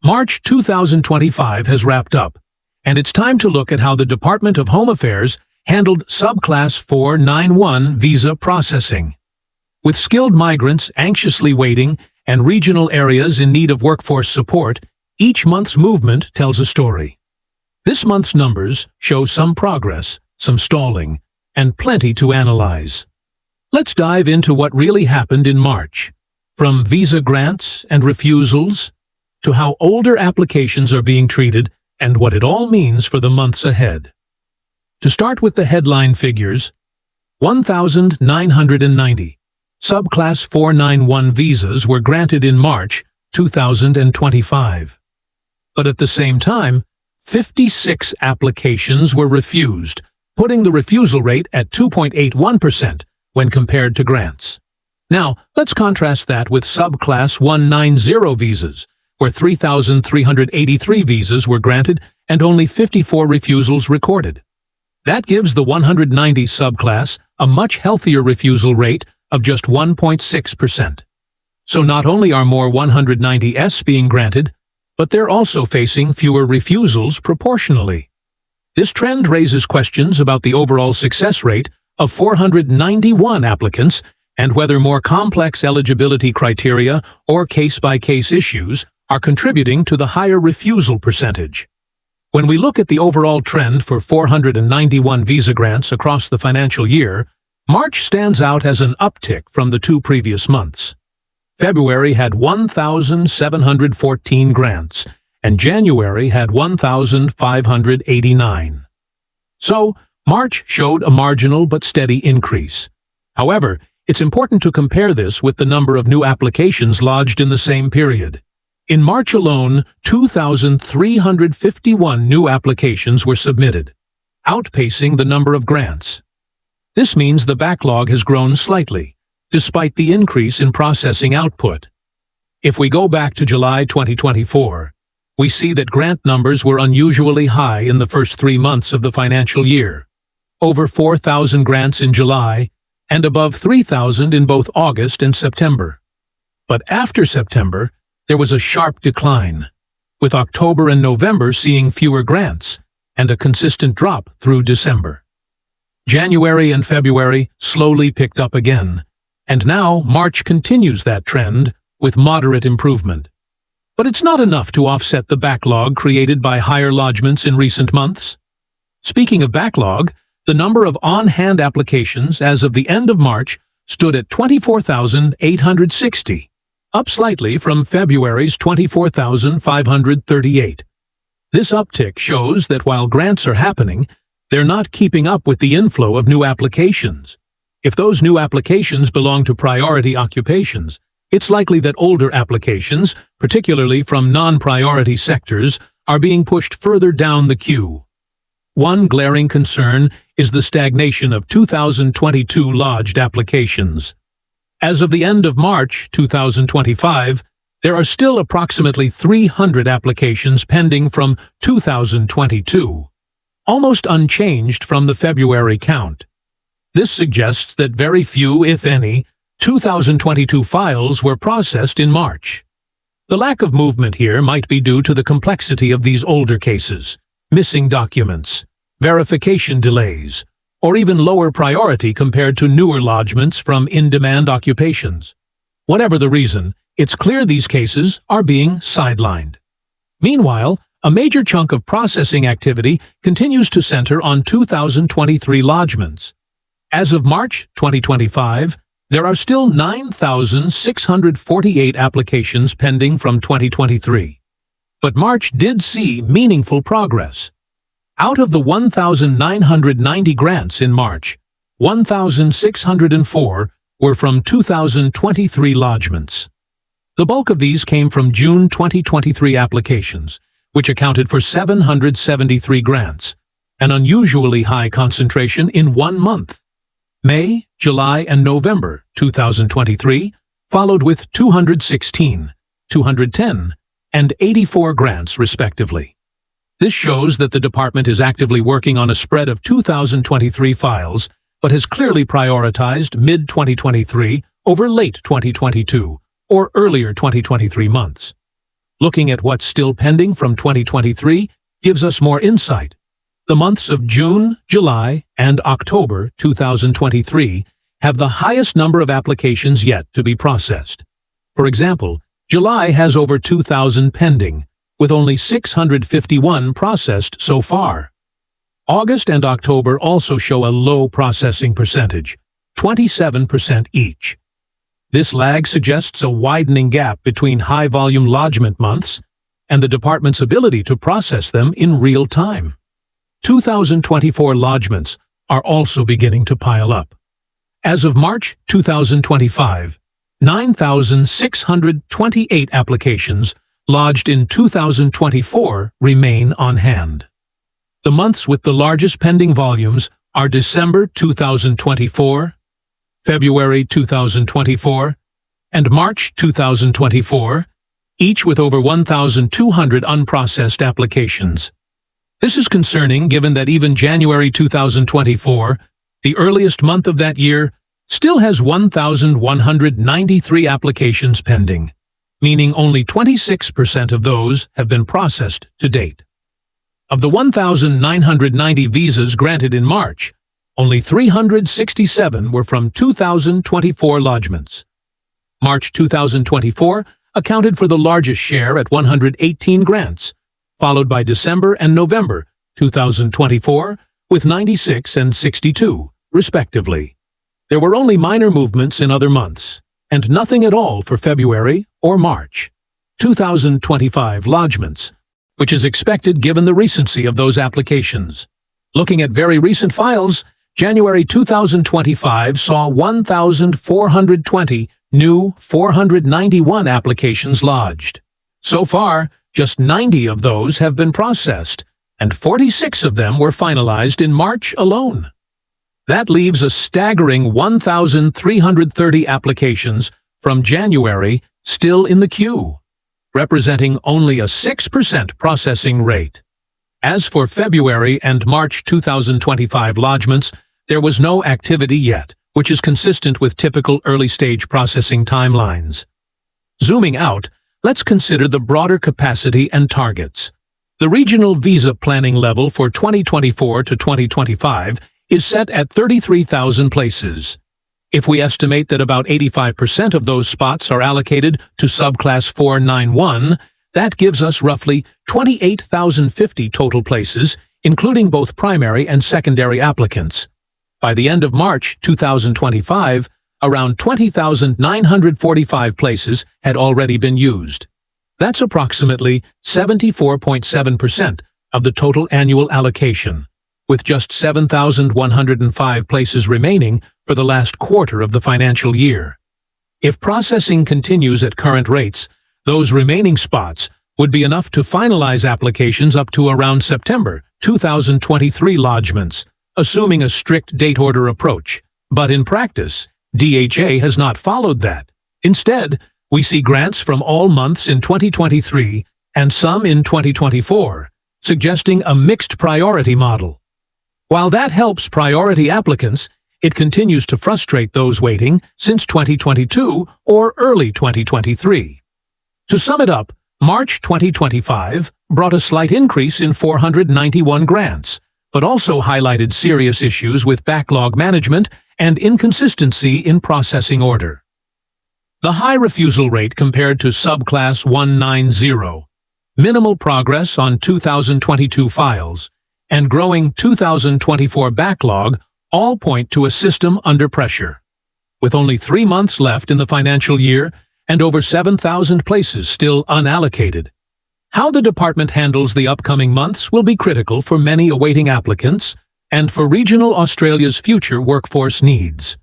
March 2025 has wrapped up, and it's time to look at how the Department of Home Affairs handled subclass 491 visa processing. With skilled migrants anxiously waiting and regional areas in need of workforce support, each month's movement tells a story. This month's numbers show some progress, some stalling, and plenty to analyze. Let's dive into what really happened in March, from visa grants and refusals to how older applications are being treated and what it all means for the months ahead. To start with the headline figures, 1,990 subclass 491 visas were granted in March 2025. But at the same time, 56 applications were refused, putting the refusal rate at 2.81% when compared to grants. Now, let's contrast that with subclass 190 visas, where 3,383 visas were granted and only 54 refusals recorded. That gives the 190 subclass a much healthier refusal rate of just 1.6%. So not only are more 190s being granted, but they're also facing fewer refusals proportionally. This trend raises questions about the overall success rate of 491 applicants and whether more complex eligibility criteria or case-by-case issues are contributing to the higher refusal percentage. When we look at the overall trend for 491 visa grants across the financial year, March stands out as an uptick from the two previous months. February had 1,714 grants, and January had 1,589. So, March showed a marginal but steady increase. However, it's important to compare this with the number of new applications lodged in the same period. In March alone, 2,351 new applications were submitted, outpacing the number of grants. This means the backlog has grown slightly, despite the increase in processing output. If we go back to July 2024, we see that grant numbers were unusually high in the first 3 months of the financial year. Over 4,000 grants in July, and above 3,000 in both August and September. But after September, there was a sharp decline, with October and November seeing fewer grants, and a consistent drop through December. January and February slowly picked up again, and now March continues that trend with moderate improvement. But it's not enough to offset the backlog created by higher lodgements in recent months. Speaking of backlog, the number of on-hand applications as of the end of March stood at 24,860, up slightly from February's 24,538. This uptick shows that while grants are happening, they're not keeping up with the inflow of new applications. If those new applications belong to priority occupations, it's likely that older applications, particularly from non-priority sectors, are being pushed further down the queue. One glaring concern is the stagnation of 2022 lodged applications. As of the end of March 2025, there are still approximately 300 applications pending from 2022, almost unchanged from the February count. This suggests that very few, if any, 2022 files were processed in March. The lack of movement here might be due to the complexity of these older cases, missing documents, verification delays, or even lower priority compared to newer lodgements from in-demand occupations. Whatever the reason, it's clear these cases are being sidelined. Meanwhile, a major chunk of processing activity continues to center on 2023 lodgements. As of March 2025, there are still 9,648 applications pending from 2023. But March did see meaningful progress. Out of the 1,990 grants in March, 1,604 were from 2023 lodgements. The bulk of these came from June 2023 applications, which accounted for 773 grants, an unusually high concentration in 1 month. May, July, and November 2023 followed with 216, 210, and 84 grants respectively. This shows that the department is actively working on a spread of 2023 files, but has clearly prioritized mid-2023 over late 2022 or earlier 2023 months. Looking at what's still pending from 2023 gives us more insight. The months of June, July, and October 2023 have the highest number of applications yet to be processed. For example, July has over 2,000 pending, with only 651 processed so far. August and October also show a low processing percentage, 27% each. This lag suggests a widening gap between high-volume lodgement months and the department's ability to process them in real time. 2024 lodgements are also beginning to pile up. As of March 2025, 9,628 applications lodged in 2024 remain on hand. The months with the largest pending volumes are December 2024, February 2024, and March 2024, each with over 1,200 unprocessed applications. This is concerning given that even January 2024, the earliest month of that year, still has 1,193 applications pending, meaning only 26% of those have been processed to date. Of the 1,990 visas granted in March, only 367 were from 2024 lodgements. March 2024 accounted for the largest share at 118 grants, followed by December and November 2024 with 96 and 62, respectively. There were only minor movements in other months, and nothing at all for February or March 2025 lodgements, which is expected given the recency of those applications. Looking at very recent files, January 2025 saw 1,420 new 491 applications lodged. So far, just 90 of those have been processed, and 46 of them were finalized in March alone. That leaves a staggering 1,330 applications from January still in the queue, representing only a 6% processing rate. As for February and March 2025 lodgements, there was no activity yet, which is consistent with typical early-stage processing timelines. Zooming out, let's consider the broader capacity and targets. The regional visa planning level for 2024 to 2025 is set at 33,000 places. If we estimate that about 85% of those spots are allocated to subclass 491, that gives us roughly 28,050 total places, including both primary and secondary applicants. By the end of March 2025, around 20,945 places had already been used. That's approximately 74.7% of the total annual allocation, with just 7,105 places remaining for the last quarter of the financial year. If processing continues at current rates, those remaining spots would be enough to finalize applications up to around September 2023 lodgements, assuming a strict date order approach. But in practice, DHA has not followed that. Instead, we see grants from all months in 2023 and some in 2024, suggesting a mixed priority model. While that helps priority applicants, it continues to frustrate those waiting since 2022 or early 2023. To sum it up, March 2025 brought a slight increase in 491 grants, but also highlighted serious issues with backlog management and inconsistency in processing order. The high refusal rate compared to subclass 190, minimal progress on 2022 files, and growing 2024 backlog all point to a system under pressure. With only 3 months left in the financial year and over 7,000 places still unallocated, how the department handles the upcoming months will be critical for many awaiting applicants and for regional Australia's future workforce needs.